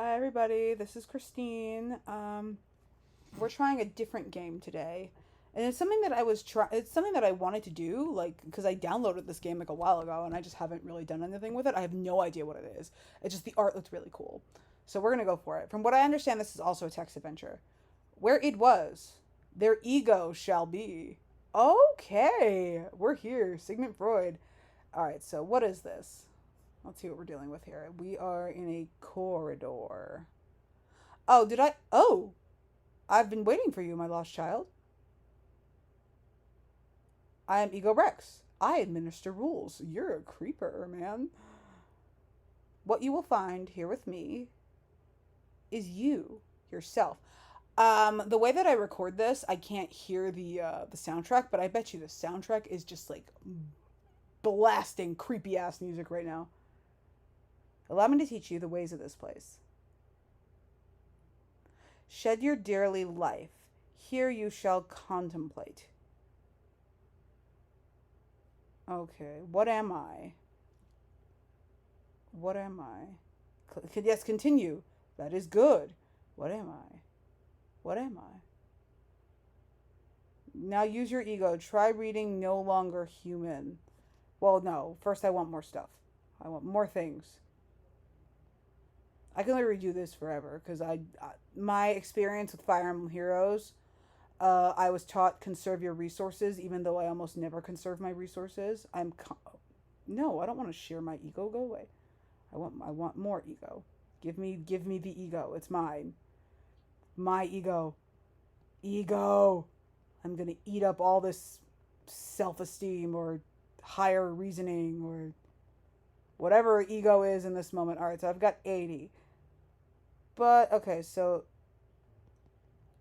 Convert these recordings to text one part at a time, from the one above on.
Hi everybody, this is Christine. We're trying a different game today, and it's something that It's something that I wanted to do, like because I downloaded this game like a while ago, and I just haven't really done anything with it. I have no idea what it is. It's just the art looks really cool, so we're gonna go for it. From what I understand, this is also a text adventure. Where it was, their ego shall be. Okay, we're here. Sigmund Freud. All right, so what is this? Let's see what we're dealing with here. We are in a corridor. Oh, did I? Oh, I've been waiting for you, my lost child. I am Ego Rex. I administer rules. You're a creeper, man. What you will find here with me is you, yourself. The way that I record this, I can't hear the soundtrack, but I bet you the soundtrack is just like blasting creepy ass music right now. Allow me to teach you the ways of this place. Shed your dearly life. Here you shall contemplate. Okay, what am I? What am I? Yes, continue. That is good. What am I? What am I? Now use your ego. Try reading No Longer Human. Well, no. First, I want more stuff. I want more things. I can only redo this forever because my experience with Fire Emblem Heroes, I was taught conserve your resources, even though I almost never conserve my resources. No, I don't want to share my ego. Go away. I want more ego. Give me the ego. It's mine. My ego. Ego. I'm gonna eat up all this self-esteem or higher reasoning or whatever ego is in this moment. All right, so I've got 80. But okay, so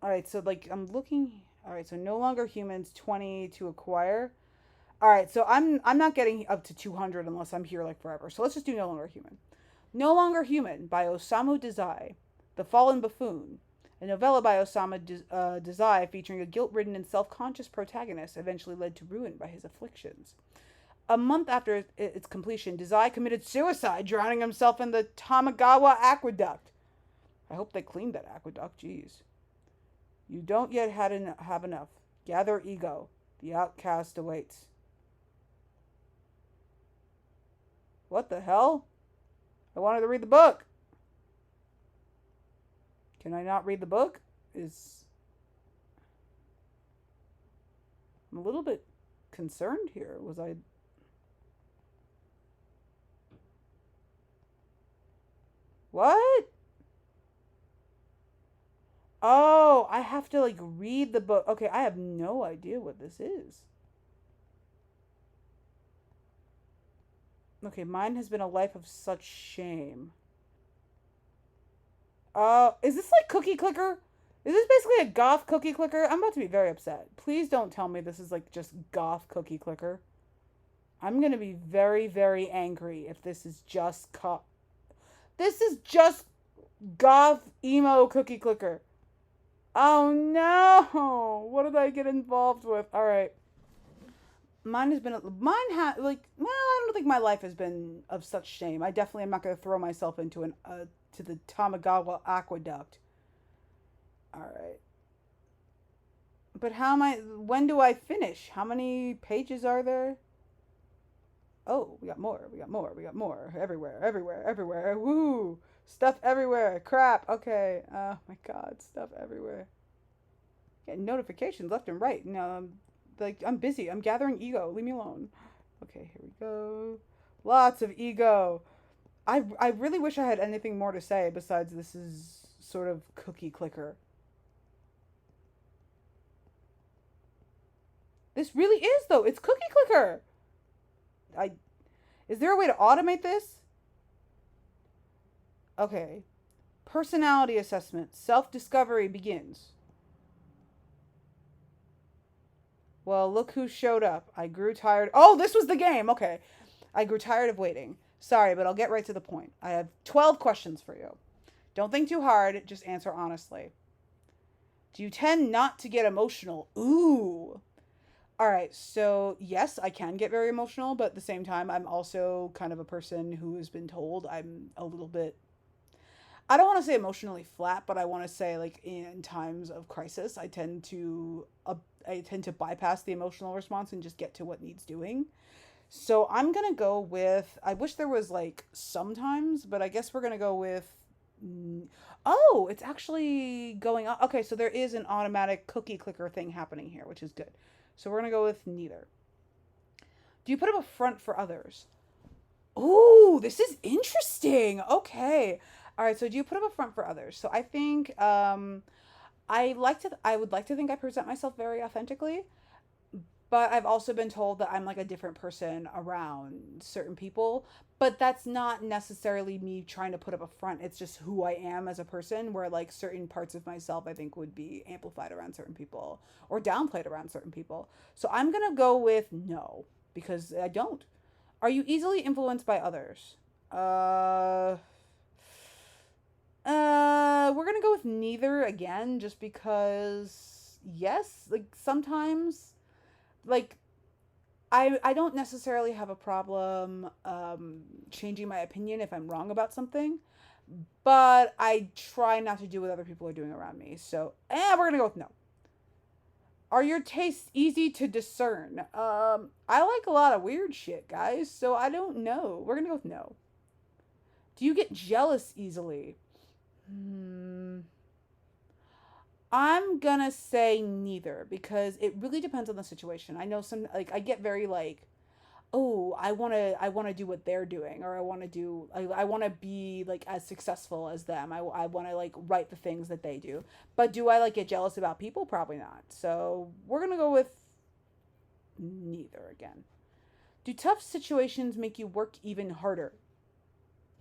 all right, so like I'm looking. All right, so no longer humans 20 to acquire. All right, so I'm not getting up to 200 unless I'm here like forever. So let's just do no longer human. No Longer Human by Osamu Dazai, The Fallen Buffoon, a novella by Osamu Dazai featuring a guilt-ridden and self-conscious protagonist eventually led to ruin by his afflictions. A month after its completion, Dazai committed suicide, drowning himself in the Tamagawa Aqueduct. I hope they cleaned that aqueduct, jeez. You don't yet have enough. Gather ego. The outcast awaits. What the hell? I wanted to read the book. Can I not read the book? I'm a little bit concerned here. Was I... What? Oh, I have to like read the book. Okay, I have no idea what this is. Okay, mine has been a life of such shame. Is this like Cookie Clicker? Is this basically a goth Cookie Clicker? I'm about to be very upset. Please don't tell me this is like just goth Cookie Clicker. I'm gonna be very, very angry if this is just This is just goth emo Cookie Clicker. Oh no! What did I get involved with? All right. I don't think my life has been of such shame. I definitely am not going to throw myself into an to the Tamagawa aqueduct. All right. But how am I when do I finish? How many pages are there? Oh, we got more. We got more. We got more. Everywhere, everywhere, everywhere. Woo! Stuff everywhere. Crap. Okay. Oh my god, stuff everywhere. Getting notifications left and right. No, I'm busy. I'm gathering ego. Leave me alone. Okay, here we go. Lots of ego. I really wish I had anything more to say besides this is sort of cookie clicker. This really is though. It's cookie clicker. I Is there a way to automate this? Okay. Personality assessment. Self-discovery begins. Well, look who showed up. I grew tired. Oh, this was the game. Okay. I grew tired of waiting. Sorry, but I'll get right to the point. I have 12 questions for you. Don't think too hard, just answer honestly. Do you tend not to get emotional? Ooh. All right, so yes, I can get very emotional, but at the same time, I'm also kind of a person who has been told I'm a little bit. I don't want to say emotionally flat, but I want to say like in times of crisis, I tend to bypass the emotional response and just get to what needs doing. So I'm gonna go with. I wish there was like sometimes, but I guess we're gonna go with. Oh, it's actually going on. Okay, so there is an automatic cookie clicker thing happening here, which is good. So we're gonna go with neither. Do you put up a front for others? Oh, this is interesting. Okay. All right, so do you put up a front for others? So I think I would like to think I present myself very authentically, but I've also been told that I'm like a different person around certain people, but that's not necessarily me trying to put up a front. It's just who I am as a person, where like certain parts of myself I think would be amplified around certain people or downplayed around certain people. So I'm going to go with no because I don't. Are you easily influenced by others? We're gonna go with neither again, just because yes, like sometimes, like I don't necessarily have a problem changing my opinion if I'm wrong about something, but I try not to do what other people are doing around me. So, we're gonna go with no. Are your tastes easy to discern? I like a lot of weird shit, guys. So I don't know. We're gonna go with no. Do you get jealous easily? Hmm. I'm gonna say neither because it really depends on the situation. I know some like I get very like, oh, I wanna do what they're doing, or I wanna be like as successful as them. I wanna like write the things that they do. But do I like get jealous about people? Probably not. So we're gonna go with neither again. Do tough situations make you work even harder?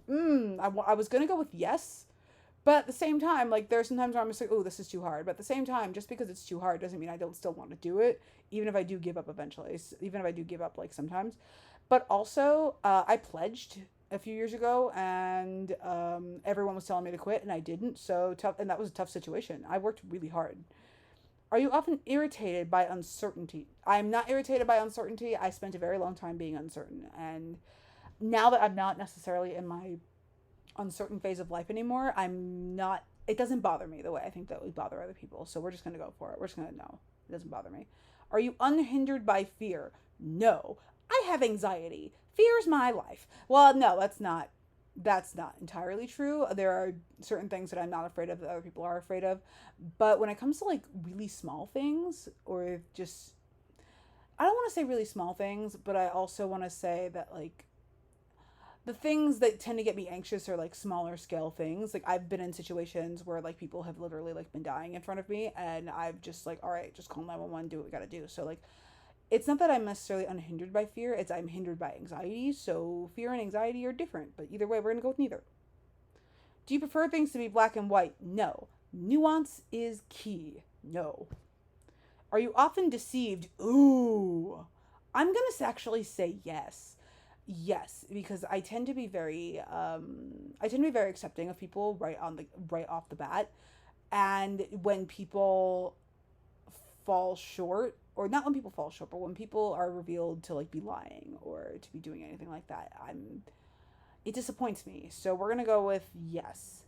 I was gonna go with yes, but at the same time, like there's sometimes where I'm just like, oh, this is too hard. But at the same time, just because it's too hard doesn't mean I don't still want to do it, even if I do give up eventually. Even if I do give up like sometimes. But also, I pledged a few years ago, and everyone was telling me to quit, and I didn't. So tough, and that was a tough situation. I worked really hard. Are you often irritated by uncertainty? I'm not irritated by uncertainty. I spent a very long time being uncertain, and now that I'm not necessarily in my uncertain phase of life anymore, I'm not. It doesn't bother me the way I think that would bother other people. So we're just gonna go for it. We're just gonna know. It doesn't bother me. Are you unhindered by fear? No. I have anxiety. Fear is my life. Well, no, that's not. That's not entirely true. There are certain things that I'm not afraid of that other people are afraid of. But when it comes to like really small things or just I don't want to say really small things, but I also want to say that like the things that tend to get me anxious are like smaller scale things. Like I've been in situations where like people have literally like been dying in front of me, and I've just like, all right, just call 911, do what we gotta do. So like it's not that I'm necessarily unhindered by fear, it's I'm hindered by anxiety. So fear and anxiety are different, but either way we're gonna go with neither. Do you prefer things to be black and white? No. Nuance is key. No. Are you often deceived? Ooh. I'm gonna actually say yes. Yes, because I tend to be very accepting of people right off the bat. And when people fall short, or not when people fall short, but when people are revealed to like be lying or to be doing anything like that, it disappoints me. So we're gonna go with yes.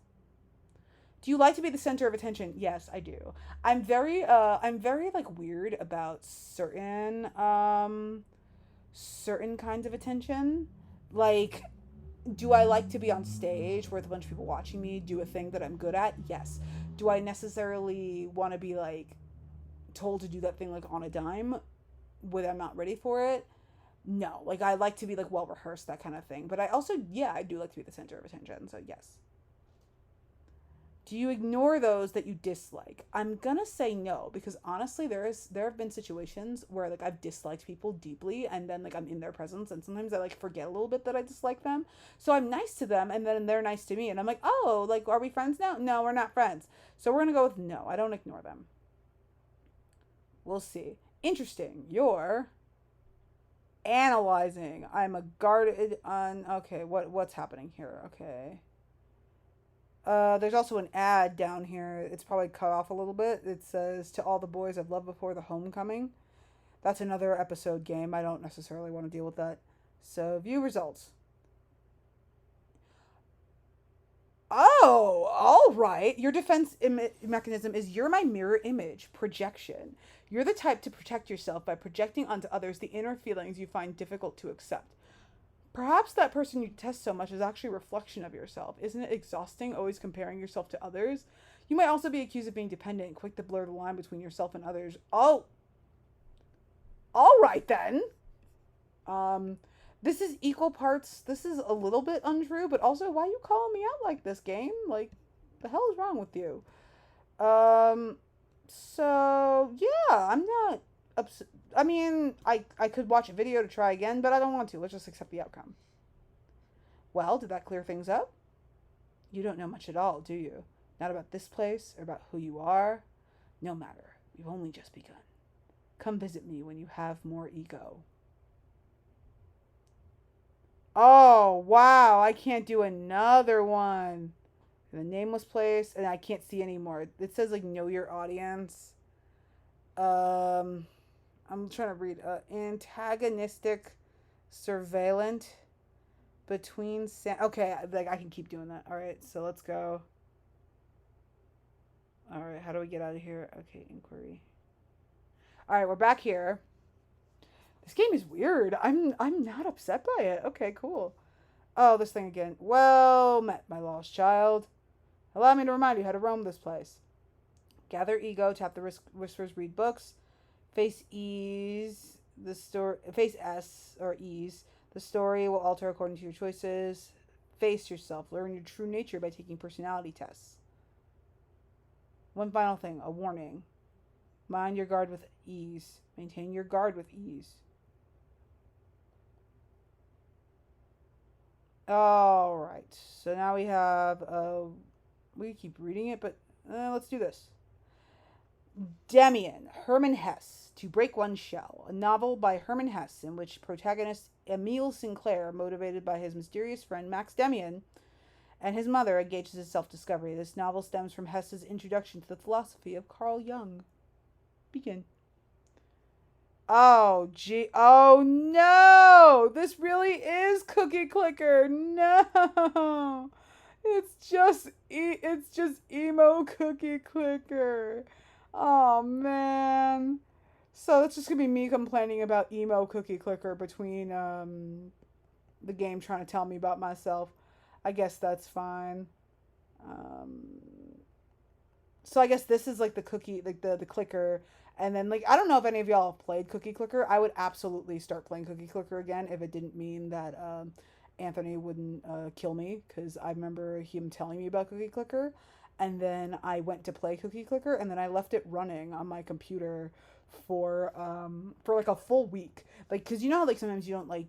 Do you like to be the center of attention? Yes, I do. I'm very like weird about certain kinds of attention. Like, do I like to be on stage with a bunch of people watching me do a thing that I'm good at? Yes. Do I necessarily want to be like told to do that thing like on a dime when I'm not ready for it? No. Like I like to be like well rehearsed, that kind of thing. But I also, yeah, I do like to be the center of attention. So yes. Do you ignore those that you dislike? I'm gonna say no because honestly, there have been situations where like I've disliked people deeply, and then like I'm in their presence, and sometimes I like forget a little bit that I dislike them. So I'm nice to them, and then they're nice to me, and I'm like, oh, like are we friends now? No, we're not friends. So we're gonna go with no. I don't ignore them. We'll see. Interesting. You're analyzing. I'm a guarded on. Okay, what's happening here? Okay. There's also an ad down here. It's probably cut off a little bit. It says, "To all the boys I've loved before the homecoming." That's another episode game. I don't necessarily want to deal with that. So, view results. Oh, All right. Your defense mechanism is you're my mirror image, projection. You're the type to protect yourself by projecting onto others the inner feelings you find difficult to accept. Perhaps that person you detest so much is actually a reflection of yourself. Isn't it exhausting always comparing yourself to others? You might also be accused of being dependent, quick to blur the line between yourself and others. Oh, all right then. Um, this is equal parts. This is a little bit untrue, but also, why are you calling me out like this, game? Like, the hell is wrong with you? Um, so yeah, I'm not upset. I mean, I could watch a video to try again, but I don't want to. Let's just accept the outcome. Well, did that clear things up? You don't know much at all, do you? Not about this place or about who you are. No matter. We've only just begun. Come visit me when you have more ego. Oh, wow. I can't do another one. The nameless place, and I can't see anymore. It says, like, know your audience. Um, I'm trying to read. Antagonistic surveillant between. Okay, like, I can keep doing that. All right, so let's go. All right, how do we get out of here? Okay, inquiry. All right, we're back here. This game is weird. I'm not upset by it. Okay, cool. Oh, this thing again. Well met, my lost child. Allow me to remind you how to roam this place. Gather ego, tap the whispers, read books. Face ease, the story. Face S or ease. The story will alter according to your choices. Face yourself. Learn your true nature by taking personality tests. One final thing, a warning. Mind your guard with ease. Maintain your guard with ease. All right. So now we have. We keep reading it, but let's do this. Demian, Herman Hesse, To Break One's Shell, a novel by Herman Hesse in which protagonist Emile Sinclair, motivated by his mysterious friend Max Demian and his mother, engages in self-discovery. This novel stems from Hesse's introduction to the philosophy of Carl Jung. Begin. Oh, gee. Oh, no! This really is Cookie Clicker. No! It's just emo Cookie Clicker. Oh, man. So it's just gonna be me complaining about emo Cookie Clicker between the game trying to tell me about myself. I guess that's fine. Um, so I guess this is like the cookie, like the clicker, and then like I don't know if any of y'all have played Cookie Clicker. I would absolutely start playing Cookie Clicker again if it didn't mean that Anthony wouldn't kill me, because I remember him telling me about Cookie Clicker, and then I went to play Cookie Clicker, and then I left it running on my computer for like a full week, like because you know how like sometimes you don't like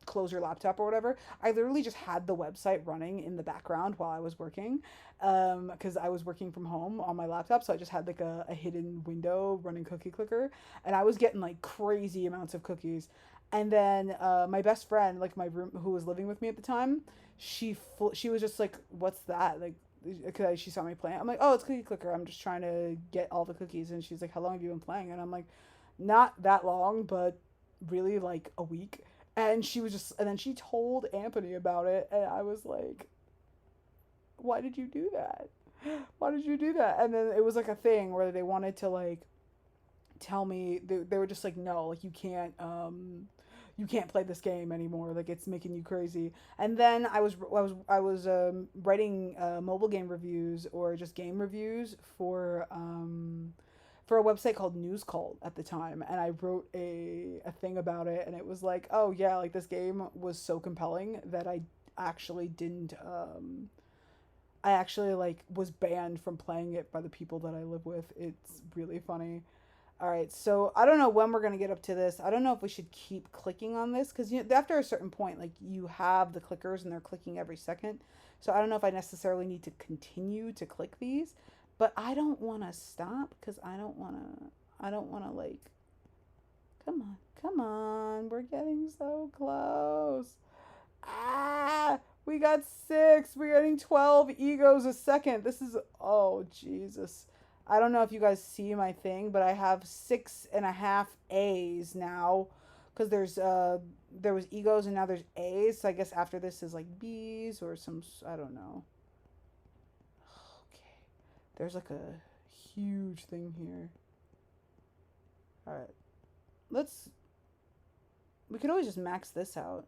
close your laptop or whatever. I literally just had the website running in the background while I was working, because I was working from home on my laptop, so I just had like a hidden window running Cookie Clicker, and I was getting like crazy amounts of cookies. And then my best friend, like my room, who was living with me at the time, she was just like, "What's that?" Like, because she saw me playing. I'm like, "Oh, it's Cookie Clicker. I'm just trying to get all the cookies." And she's like, "How long have you been playing?" And I'm like, "Not that long, but really like a week." And she was just, and then she told Anthony about it, and I was like, "Why did you do that? Why did you do that?" And then it was like a thing where they wanted to like tell me, they were just like, "No, like you can't play this game anymore. Like it's making you crazy." And then I was writing mobile game reviews or just game reviews for a website called News Cult at the time, and I wrote a thing about it, and it was like, "Oh yeah, like this game was so compelling that actually didn't I actually like was banned from playing it by the people that I live with." It's really funny. All right, so I don't know when we're gonna get up to this. I don't know if we should keep clicking on this, because you know, after a certain point, like you have the clickers and they're clicking every second. So I don't know if I necessarily need to continue to click these, but I don't want to stop because I don't want to. I don't want to like. Come on, come on, we're getting so close. Ah, we got 6. We're getting 12 egos a second. This is, oh Jesus. I don't know if you guys see my thing, but I have 6.5 A's now, because there was egos and now there's A's. So I guess after this is like B's or some, I don't know. There's like a huge thing here. Alright. Let's... We could always just max this out.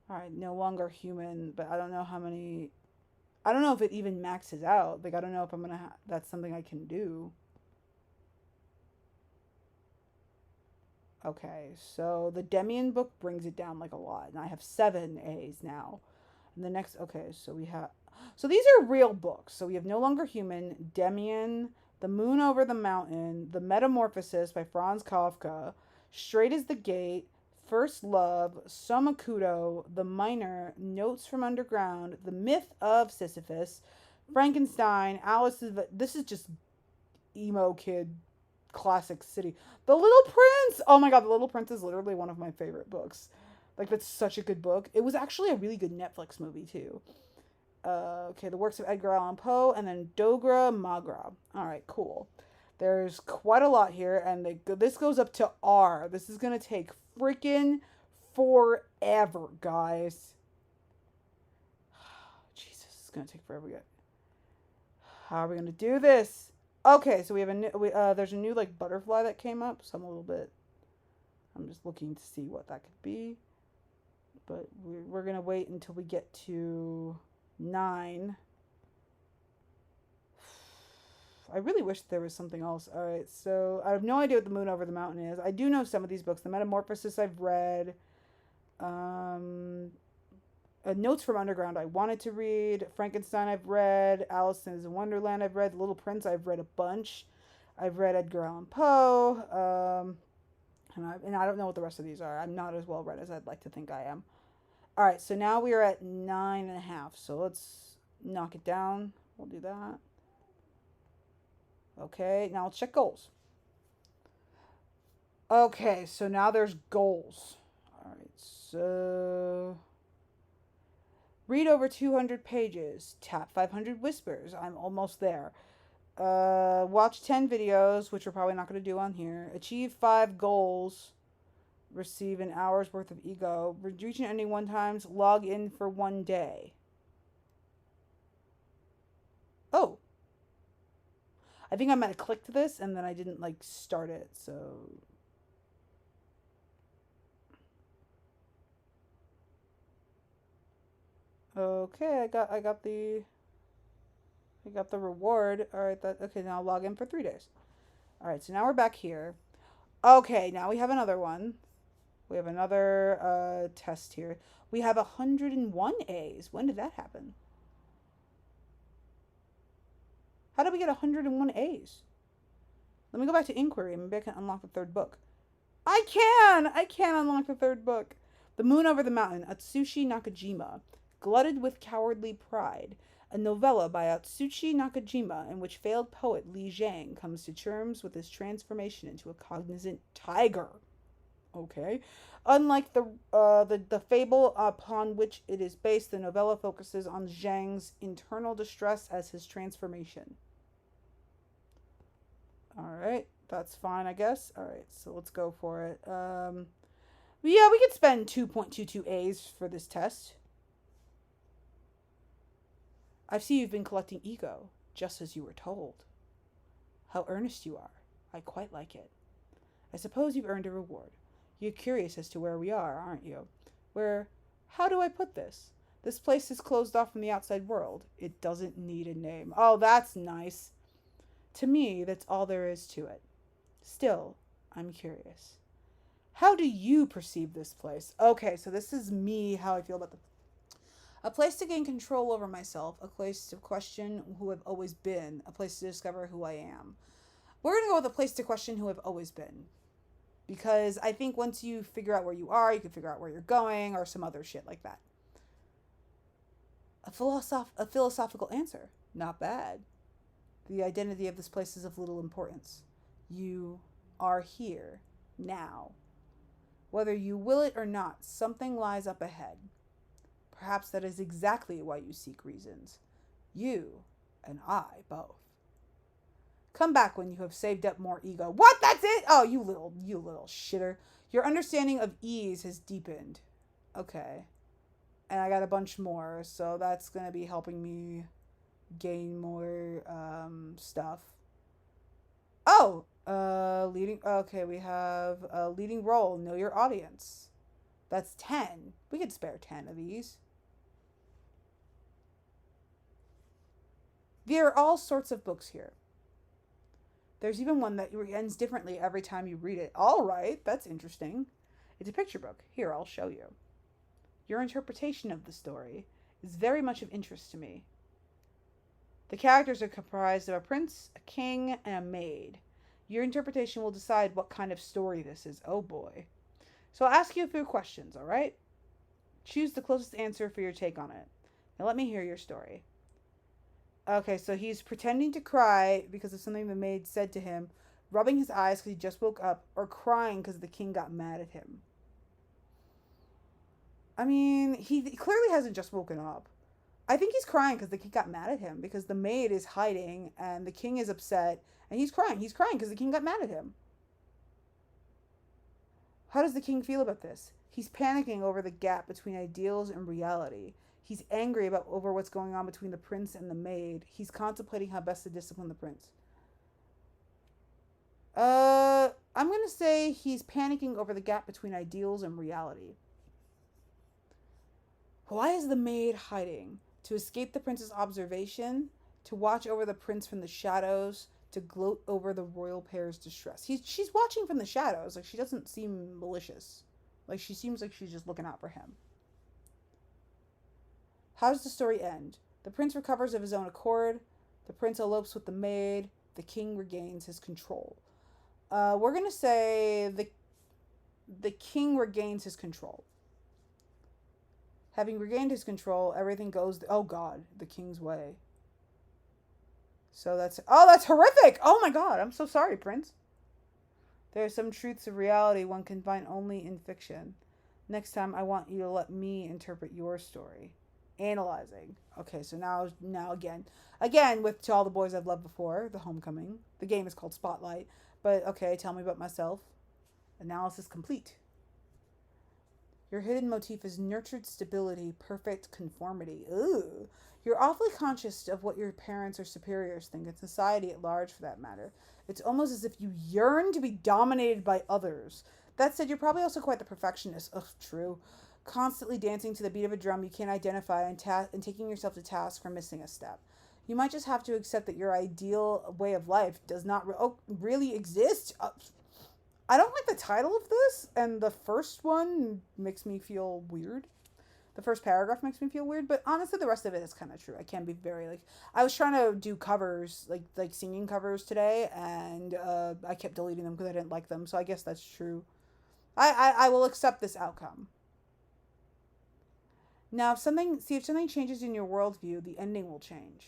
Alright, no longer human, but I don't know how many... I don't know if it even maxes out. Like, I don't know if I'm gonna that's something I can do. Okay, so the Demian book brings it down like a lot, and I have 7 A's now. And the next, okay, so we have... So these are real books. So we have No Longer Human, Demian, The Moon Over the Mountain, The Metamorphosis by Franz Kafka, Straight as the Gate, First Love, Somakudo, The Miner, Notes from Underground, The Myth of Sisyphus, Frankenstein, Alice's... This is just emo kid classic city. The Little Prince! Oh my god, The Little Prince is literally one of my favorite books. Like, that's such a good book. It was actually a really good Netflix movie, too. Okay, the works of Edgar Allan Poe, and then Dogra Magra. Alright, cool. There's quite a lot here, and this goes up to R. This is going to take freaking forever, guys. Jesus, it's going to take forever. How are we going to do this? Okay, so we have a new, there's a new, like, butterfly that came up, so I'm just looking to see what that could be. But we're going to wait until we get to 9. I really wish there was something else. Alright, so I have no idea what The Moon Over the Mountain is. I do know some of these books. The Metamorphosis I've read. Notes from Underground I wanted to read. Frankenstein I've read. Alice in Wonderland I've read. The Little Prince I've read a bunch. I've read Edgar Allan Poe. And I don't know what the rest of these are. I'm not as well read as I'd like to think I am. Alright, so now we are at 9.5. So let's knock it down. We'll do that. Okay, now let's check goals. Okay, so now there's goals. Alright, so... Read over 200 pages. Tap 500 whispers. I'm almost there. Watch 10 videos, which we're probably not going to do on here. Achieve 5 goals. Receive an hour's worth of ego. Reach an ending 1 times. Log in for 1 day. Oh. I think I might have clicked this and then I didn't like start it, so... Okay, I got the reward. Alright, okay, now I'll log in for 3 days. Alright, so now we're back here. Okay, now we have another one. We have another test here. We have 101 A's. When did that happen? How did we get 101 A's? Let me go back to inquiry. Maybe I can unlock the 3rd book. I can unlock the 3rd book. The Moon Over the Mountain, Atsushi Nakajima. Glutted with Cowardly Pride. A novella by Atsushi Nakajima in which failed poet Li Zhang comes to terms with his transformation into a cognizant tiger. Okay. Unlike the fable upon which it is based, the novella focuses on Zhang's internal distress as his transformation. Alright, that's fine, I guess. Alright, so let's go for it. Yeah, we could spend 2.22 A's for this test. I see you've been collecting ego, just as you were told. How earnest you are. I quite like it. I suppose you've earned a reward. You're curious as to where we are, aren't you? How do I put this? This place is closed off from the outside world. It doesn't need a name. Oh, that's nice. To me, that's all there is to it. Still, I'm curious. How do you perceive this place? Okay, so this is me, how I feel about a place to gain control over myself, a place to question who I've always been, a place to discover who I am. We're going to go with a place to question who I've always been. Because I think once you figure out where you are, you can figure out where you're going, or some other shit like that. A philosophical answer. Not bad. The identity of this place is of little importance. You are here, now. Whether you will it or not, something lies up ahead. Perhaps that is exactly why you seek reasons. You and I both. Come back when you have saved up more ego. What? That's it? Oh, you little shitter. Your understanding of ease has deepened. Okay. And I got a bunch more, so that's going to be helping me gain more stuff. Oh, leading. Okay, we have a leading role. Know your audience. That's 10. We could spare 10 of these. There are all sorts of books here. There's even one that ends differently every time you read it. All right, that's interesting. It's a picture book. Here, I'll show you. Your interpretation of the story is very much of interest to me. The characters are comprised of a prince, a king, and a maid. Your interpretation will decide what kind of story this is. Oh boy. So I'll ask you a few questions, alright? Choose the closest answer for your take on it. Now let me hear your story. Okay, so he's pretending to cry because of something the maid said to him, rubbing his eyes because he just woke up, or crying because the king got mad at him. I mean, he clearly hasn't just woken up. I think he's crying because the king got mad at him because the maid is hiding and the king is upset and he's crying. He's crying because the king got mad at him. How does the king feel about this? He's panicking over the gap between ideals and reality. He's angry about over what's going on between the prince and the maid. He's contemplating how best to discipline the prince. I'm going to say he's panicking over the gap between ideals and reality. Why is the maid hiding? To escape the prince's observation, to watch over the prince from the shadows, to gloat over the royal pair's distress. She's watching from the shadows. Like, she doesn't seem malicious. Like, she seems like she's just looking out for him. How does the story end? The prince recovers of his own accord. The prince elopes with the maid. The king regains his control. We're going to say the king regains his control. Having regained his control, everything goes, oh God, the king's way. So that's horrific. Oh my God, I'm so sorry, Prince. There are some truths of reality one can find only in fiction. Next time, I want you to let me interpret your story. Analyzing. Okay, so now again with To All the Boys I've Loved Before, The Homecoming. The game is called Spotlight. But okay, tell me about myself. Analysis complete. Your hidden motif is nurtured stability, perfect conformity. Ooh. You're awfully conscious of what your parents or superiors think, and society at large for that matter. It's almost as if you yearn to be dominated by others. That said, you're probably also quite the perfectionist. Ugh, true. Constantly dancing to the beat of a drum you can't identify and taking yourself to task for missing a step. You might just have to accept that your ideal way of life does not really exist. I don't like the title of this, and the first one makes me feel weird. The first paragraph makes me feel weird, but honestly, the rest of it is kind of true. I can be very, like, I was trying to do covers, like singing covers today, and I kept deleting them because I didn't like them, so I guess that's true. I will accept this outcome. Now, if something changes in your worldview, the ending will change.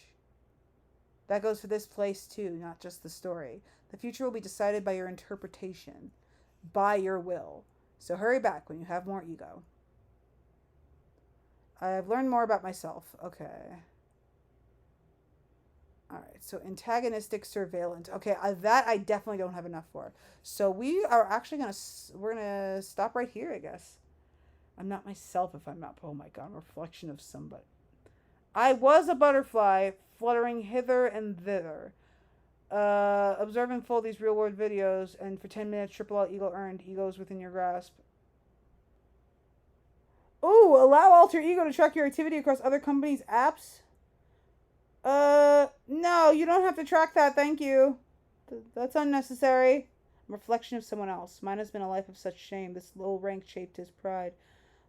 That goes for this place too, not just the story. The future will be decided by your interpretation, by your will. So hurry back when you have more ego. I've learned more about myself. Okay. All right. So antagonistic surveillance. Okay, that I definitely don't have enough for. So we're gonna stop right here, I guess. I'm not myself if I'm not. Oh my God, I'm a reflection of somebody. I was a butterfly fluttering hither and thither. Observe and fold these real world videos, and for 10 minutes, triple out ego earned. Egos within your grasp. Ooh, allow alter ego to track your activity across other companies' apps. No, you don't have to track that. Thank you. That's unnecessary. I'm a reflection of someone else. Mine has been a life of such shame. This low rank shaped his pride.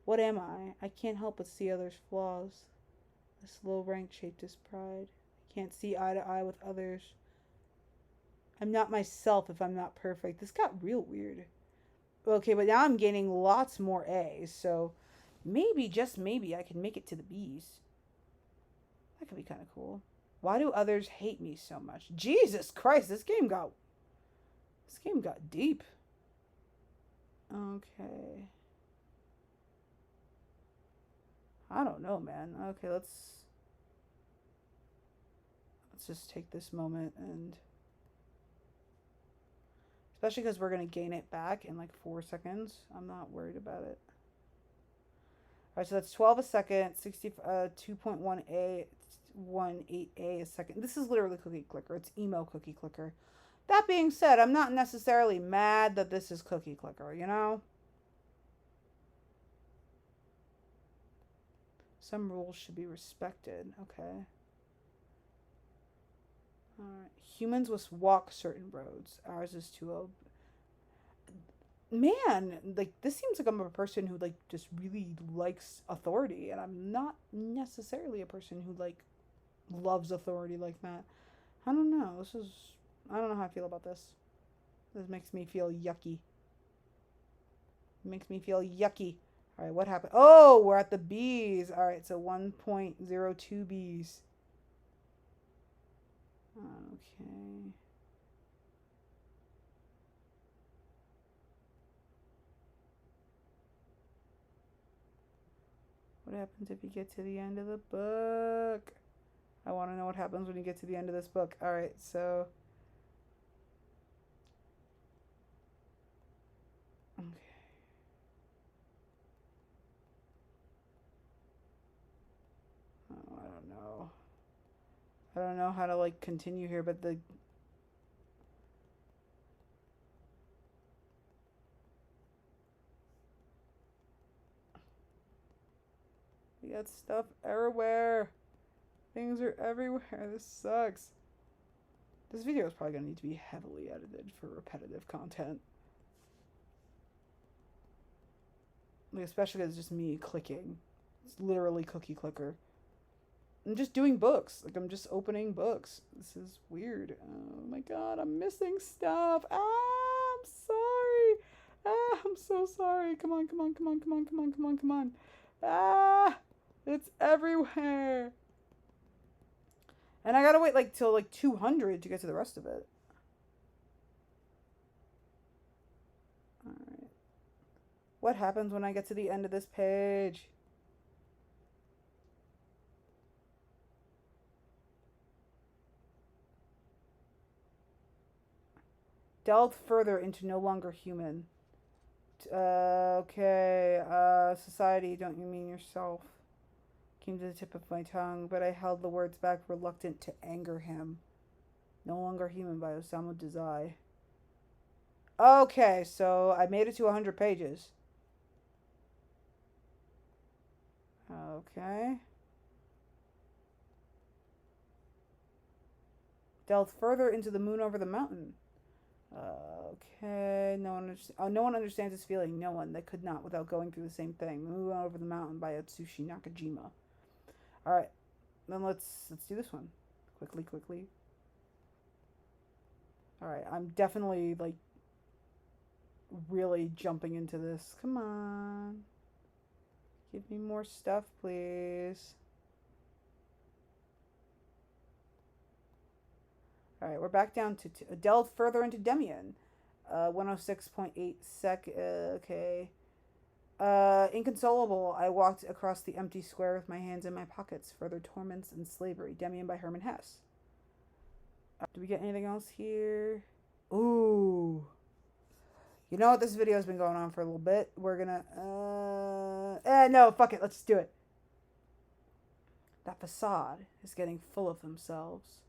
What am I? I can't help but see others' flaws. This low rank shaped his pride. I can't see eye to eye with others. I'm not myself if I'm not perfect. This got real weird. Okay, but now I'm gaining lots more A's, so maybe, just maybe, I can make it to the B's. That could be kind of cool. Why do others hate me so much? Jesus Christ, this game got deep. Okay. I don't know, man. Okay, let's just take this moment, and especially because we're going to gain it back in like 4 seconds. I'm not worried about it. All right, so that's 12 a second, 2.18 a second. This is literally Cookie Clicker. It's emo Cookie Clicker. That being said, I'm not necessarily mad that this is Cookie Clicker, you know? Some rules should be respected. Okay. Alright. Humans must walk certain roads. Ours is too. Man, like, this seems like I'm a person who, like, just really likes authority, and I'm not necessarily a person who, like, loves authority like that. I don't know. I don't know how I feel about this. This makes me feel yucky. It makes me feel yucky. All right, what happened? Oh, we're at the B's. All right, so 1.02 B's. Okay. What happens if you get to the end of the book? I want to know what happens when you get to the end of this book. All right, so. Okay. Oh, I don't know. I don't know how to, like, continue here, but the. We got stuff everywhere. Things are everywhere. This sucks. This video is probably going to need to be heavily edited for repetitive content. Like, especially because it's just me clicking. It's literally Cookie Clicker. I'm just doing books. Like, I'm just opening books. This is weird. Oh my god, I'm missing stuff. Ah, I'm sorry. Ah, I'm so sorry. Come on, come on, come on, come on, come on, come on, come on. Ah, it's everywhere. And I gotta wait, like, till, like, 200 to get to the rest of it. Alright. What happens when I get to the end of this page? Delved further into no longer human. Okay. Society, don't you mean yourself? Came to the tip of my tongue, but I held the words back, reluctant to anger him. No Longer Human by Osamu Dazai. Okay, so I made it to 100 pages. Okay. Delved further into the moon over the mountain. Okay. No one understands his feeling. No one. They could not without going through the same thing. The moon over the mountain by Atsushi Nakajima. All right. Then let's do this one. Quickly. All right. I'm definitely, like, really jumping into this. Come on. Give me more stuff, please. All right, we're back down to delved further into Demian. 106.8 sec. Okay. Inconsolable, I walked across the empty square with my hands in my pockets. Further torments and slavery. Demian by Herman Hesse. Do we get anything else here? Ooh. You know what? This video has been going on for a little bit. We're gonna. No, fuck it. Let's do it. That facade is getting full of themselves.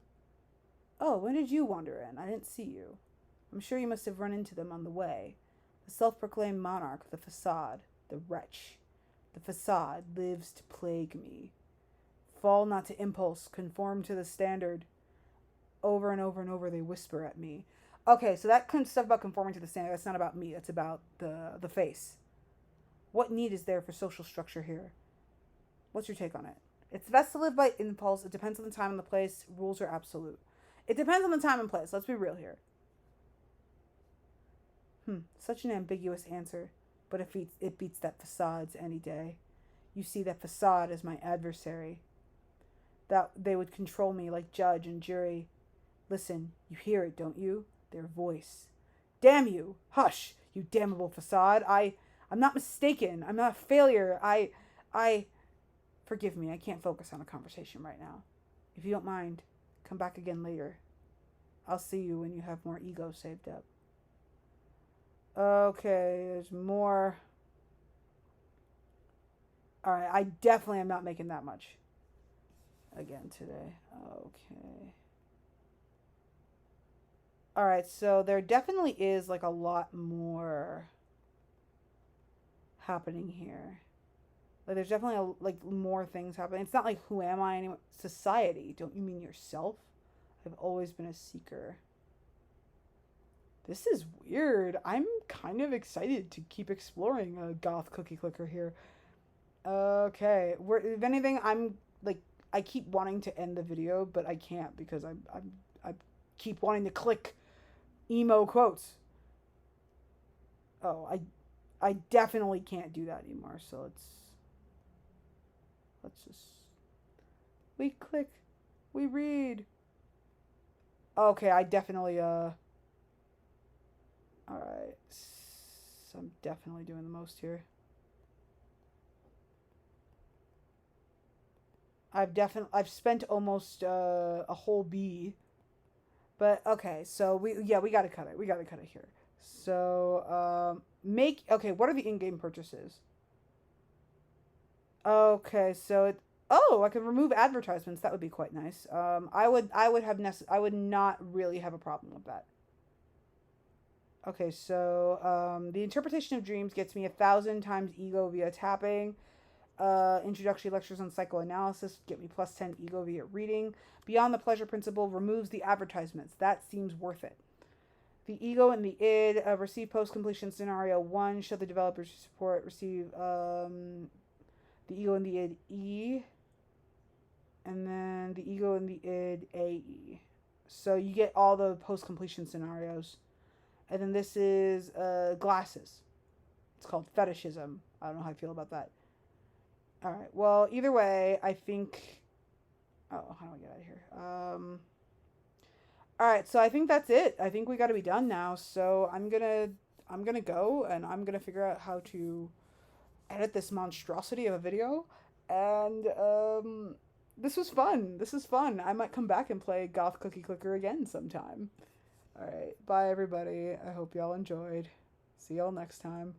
Oh, when did you wander in? I didn't see you. I'm sure you must have run into them on the way. The self-proclaimed monarch, the facade, the wretch. The facade lives to plague me. Fall not to impulse, conform to the standard. Over and over and over they whisper at me. Okay, so that kind of stuff about conforming to the standard, that's not about me. That's about the face. What need is there for social structure here? What's your take on it? It's best to live by impulse. It depends on the time and the place. Rules are absolute. It depends on the time and place. Let's be real here. Such an ambiguous answer, but it beats that facades any day. You see, that facade is my adversary. That they would control me like judge and jury. Listen, you hear it, don't you? Their voice. Damn you! Hush, you damnable facade! I'm not mistaken. I'm not a failure. I. Forgive me, I can't focus on a conversation right now. If you don't mind, come back again later. I'll see you when you have more ego saved up. Okay, there's more. Alright, I definitely am not making that much again today. Okay. Alright, so there definitely is like a lot more happening here. Like there's definitely like more things happening. It's not like who am I anymore? Society. Don't you mean yourself? I've always been a seeker. This is weird. I'm kind of excited to keep exploring a goth cookie clicker here. Okay, if anything, I'm like I keep wanting to end the video, but I can't because I keep wanting to click emo quotes. Oh, I definitely can't do that anymore. So let's just we click, we read. Okay, I definitely all right. So I'm definitely doing the most here. I've spent almost a whole B. But okay, so we gotta cut it. We gotta cut it here. So make okay. What are the in-game purchases? Okay, so oh, I can remove advertisements. That would be quite nice. I would not really have a problem with that. Okay, so the interpretation of dreams gets me 1,000 times ego via tapping. Introductory lectures on psychoanalysis get me plus 10 ego via reading. Beyond the pleasure principle removes the advertisements. That seems worth it. The ego and the id receive post completion scenario 1. Show the developers support. Receive the ego and the id E. And then the ego and the id AE. So you get all the post completion scenarios. And then this is glasses. It's called fetishism. I don't know how I feel about that. All right. Well, either way, I think. Oh, how do I get out of here? All right. So I think that's it. I think we got to be done now. So I'm gonna go and I'm gonna figure out how to edit this monstrosity of a video. And this was fun. This is fun. I might come back and play Goth Cookie Clicker again sometime. All right. Bye, everybody. I hope y'all enjoyed. See y'all next time.